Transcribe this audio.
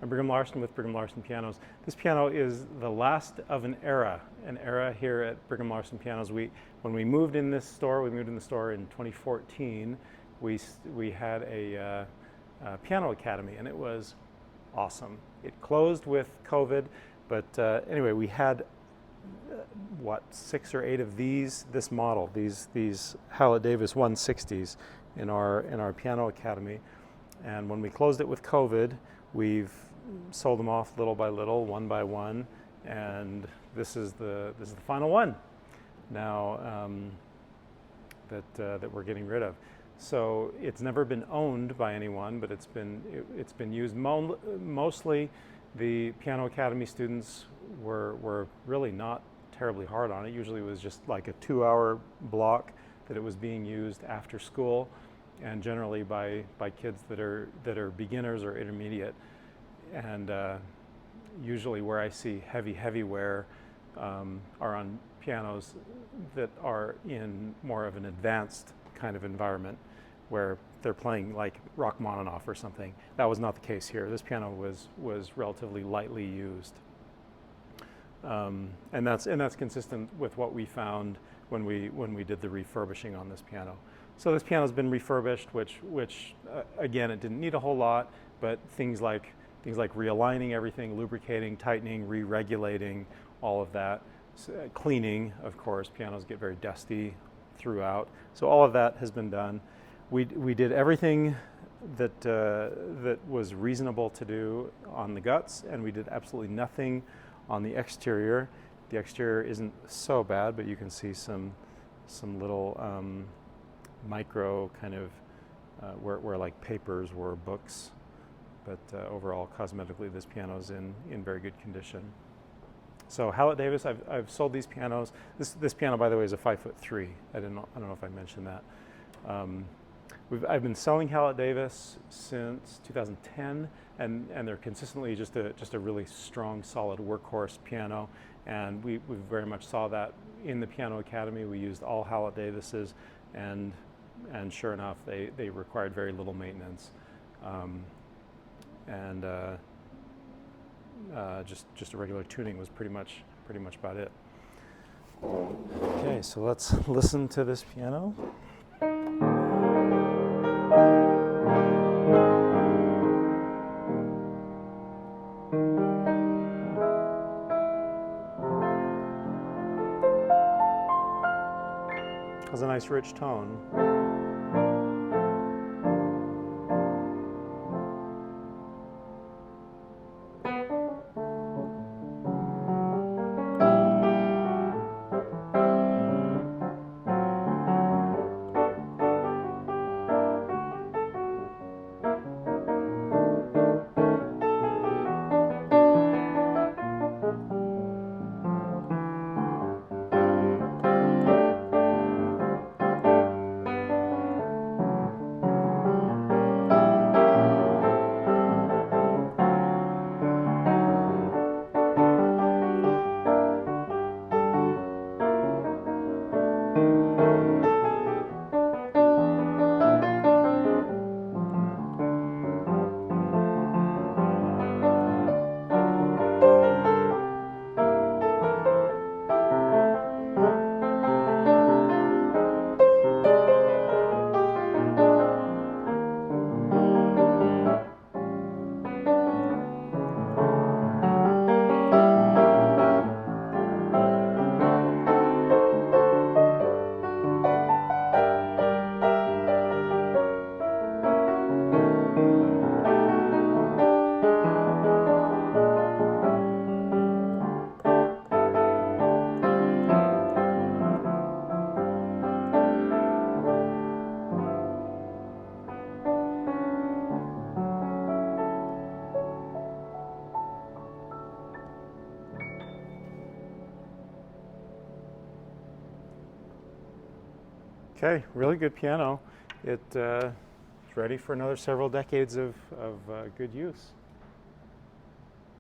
I'm Brigham Larson with Brigham Larson Pianos. This piano is the last of an era here at Brigham Larson Pianos. When we moved in this store, we moved in the store in 2014, we had a piano academy, and it was awesome. It closed with COVID, but anyway, we had what, 6 or 8 of this model, these Hallet Davis 160s in our piano academy. And when we closed it with COVID, we've sold them off little by little, one by one, and this is the final one now that we're getting rid of. So it's never been owned by anyone, but it's been used mostly. The piano academy students were really not terribly hard on it. Usually it was just like a 2-hour block that it was being used after school, and generally by kids that are beginners or intermediate. And usually where I see heavy wear are on pianos that are in more of an advanced kind of environment where they're playing like Rachmaninoff or something. That was not the case here. This piano was relatively lightly used. And that's consistent with what we found when we did the refurbishing on this piano. So this piano's been refurbished, which again, it didn't need a whole lot, but things like realigning everything, lubricating, tightening, re-regulating, all of that. Cleaning, of course, pianos get very dusty throughout. So all of that has been done. We did everything that was reasonable to do on the guts, and we did absolutely nothing on the exterior. The exterior isn't so bad, but you can see some little micro kind of where like papers were books. But overall, cosmetically, this piano is in very good condition. So Hallet Davis, I've sold these pianos. This piano, by the way, is a 5'3". I don't know if I mentioned that. I've been selling Hallet Davis since 2010, and they're consistently just a really strong, solid workhorse piano. And we very much saw that in the piano academy. We used all Hallet Davises, and sure enough, they required very little maintenance. Just a regular tuning was pretty much about it. Okay, so let's listen to this piano. Has a nice rich tone. Okay, really good piano. It's ready for another several decades of good use.